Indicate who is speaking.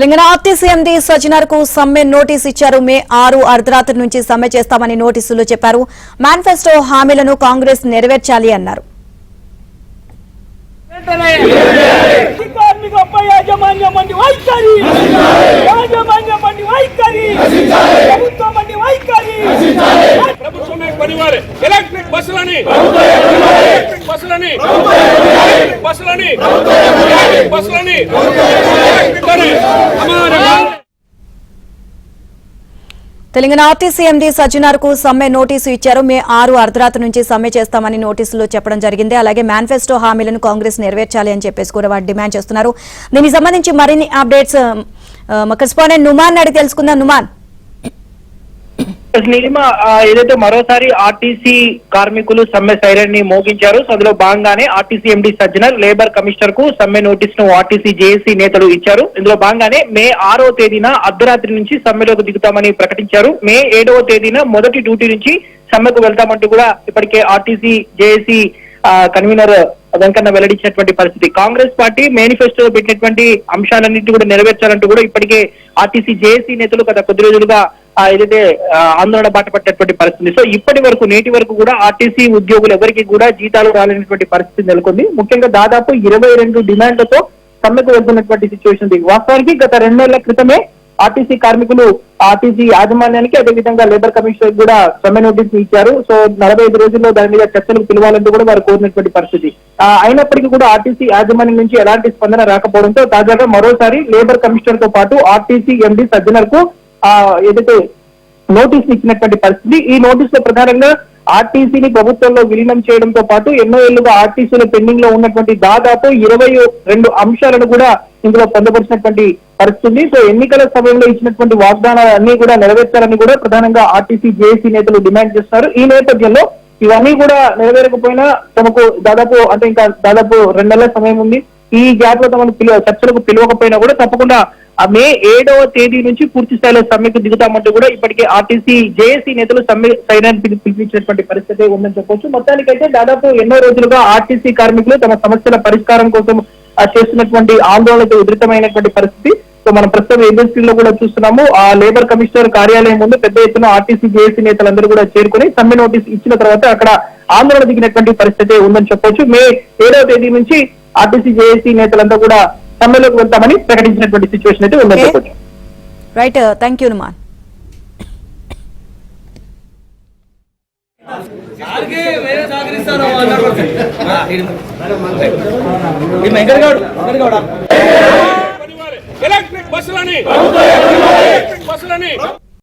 Speaker 1: Telangana RTC MD Sajjanar కు సమ్మె notice ఇచ్చారు. మే 6 అర్ధరాత్రి నుంచి సమ్మె చేస్తామని నోటీసులో చెప్పారు. మేనిఫెస్టో హామీలను కాంగ్రెస్ నెరవేర్చాలి అన్నారు. తెలంగాణ ఆర్టీసీ ఎండీ సజ్జనర్ కు సమ్మె నోటీసు ఇచ్చారు. మే 6 అర్ధరాత్రి నుంచి సమ్మె చేస్తామని నోటీసులో చెప్పడం జరిగింది. అలాగే మేనిఫెస్టో హామీలను కాంగ్రెస్ నెరవేర్చాలి అని చెప్పేసి కూడా వారు డిమాండ్ చేస్తున్నారు. దీనికి సంబంధించి మరిన్ని అప్డేట్స్ మా కరెస్పాండెంట్ నుమాన్ అడిగి తెలుసుకుందాం. నుమాన్,
Speaker 2: ఏదైతే మరోసారి ఆర్టీసీ కార్మికులు సమ్మె సైరన్ ని మోగించారు. సో అందులో భాగంగానే RTC MD Sajjanar labour commissioner కు సమ్మె నోటీస్ ను ఆర్టీసీ జేఏసీ నేతలు ఇచ్చారు. ఇందులో భాగంగానే మే 6వ తేదీన అర్ధరాత్రి నుంచి సమ్మెలోకి దిగుతామని ప్రకటించారు. మే 7వ తేదీన మొదటి డ్యూటీ నుంచి సమ్మెకు వెళ్తామంటూ కూడా ఇప్పటికే ఆర్టీసీ జేఏసీ కన్వీనర్ వెంకన్న వెల్లడించినటువంటి పరిస్థితి. కాంగ్రెస్ పార్టీ మేనిఫెస్టోలో పెట్టినటువంటి అంశాలన్నింటినీ కూడా నెరవేర్చాలంటూ కూడా ఇప్పటికే ఆర్టీసీ జేఏసీ నేతలు గత కొద్ది రోజులుగా ఏదైతే ఆందోళన బాట పట్టినటువంటి పరిస్థితి. సో ఇప్పటి వరకు నేటి వరకు కూడా ఆర్టీసీ ఉద్యోగులు ఎవరికి కూడా జీతాలు రాలేనటువంటి పరిస్థితి నెలకొంది. ముఖ్యంగా దాదాపు 22 డిమాండ్లతో సమ్మెకు వెళ్తున్నటువంటి సిచ్యువేషన్ ఉంది. వాస్తవానికి గత 2 నెలల క్రితమే ఆర్టీసీ కార్మికులు ఆర్టీసీ యాజమాన్యానికి అదేవిధంగా లేబర్ కమిషనర్ కూడా సమ్మె నోటీస్ ఇచ్చారు. సో 45 రోజుల్లో దాని మీద చర్చలకు పిలవాలంటూ కూడా వారు కోరినటువంటి పరిస్థితి. అయినప్పటికీ కూడా ఆర్టీసీ యాజమాన్యం నుంచి ఎలాంటి స్పందన రాకపోవడంతో తాజాగా మరోసారి లేబర్ కమిషనర్ తో పాటు ఆర్టీసీ ఎండీ సజ్జనర్ కు ఏదైతే నోటీస్ ఇచ్చినటువంటి పరిస్థితి. ఈ నోటీస్ లో ప్రధానంగా ఆర్టీసీని ప్రభుత్వంలో విలీనం చేయడంతో పాటు ఎన్నో ఏళ్లుగా ఆర్టీసీలో పెండింగ్ లో ఉన్నటువంటి దాదాపు 22 అంశాలను కూడా ఇందులో పొందపరిచినటువంటి పరిస్థితి. సో ఎన్నికల సమయంలో ఇచ్చినటువంటి వాగ్దానాలన్నీ కూడా నెరవేర్చాలని కూడా ప్రధానంగా ఆర్టీసీ జేఏసీ నేతలు డిమాండ్ చేస్తున్నారు. ఈ నేపథ్యంలో ఇవన్నీ కూడా నెరవేరకపోయినా తమకు ఇంకా దాదాపు 2 నెలల సమయం ఉంది. ఈ గ్యాప్ లో తమను చర్చలకు పిలవకపోయినా కూడా తప్పకుండా మే 7వ తేదీ నుంచి పూర్తి స్థాయిలో సమ్మెకు దిగుతామంటూ కూడా ఇప్పటికే ఆర్టీసీ జేఏసీ నేతలు సమ్మె సైరన్ పిలిపించినటువంటి పరిస్థితి ఉందని చెప్పొచ్చు. మొత్తానికైతే దాదాపు ఎన్నో రోజులుగా ఆర్టీసీ కార్మికులు తమ సమస్యల పరిష్కారం కోసం చేస్తున్నటువంటి ఆందోళనకు ఉధృతమైనటువంటి పరిస్థితి. సో మనం ప్రస్తుతం ఏజెన్సీలో కూడా చూస్తున్నాము. ఆ లేబర్ కమిషనర్ కార్యాలయం ముందు పెద్ద ఎత్తున ఆర్టీసీ జేఏసీ నేతలందరూ కూడా చేరుకుని సమ్మె నోటీస్ ఇచ్చిన తర్వాత అక్కడ ఆందోళన దిగినటువంటి పరిస్థితి ఉందని చెప్పొచ్చు. మే 7వ తేదీ నుంచి ఆర్టీసీ జేఏసీ నేతలంతా కూడా సమ్మెలోకి వెళ్తామని ప్రకటించినటువంటి సిచ్యువేషన్ అయితే ఉందని చెప్పొచ్చు.
Speaker 1: Right, thank you Numan.
Speaker 3: Electric బస్సులని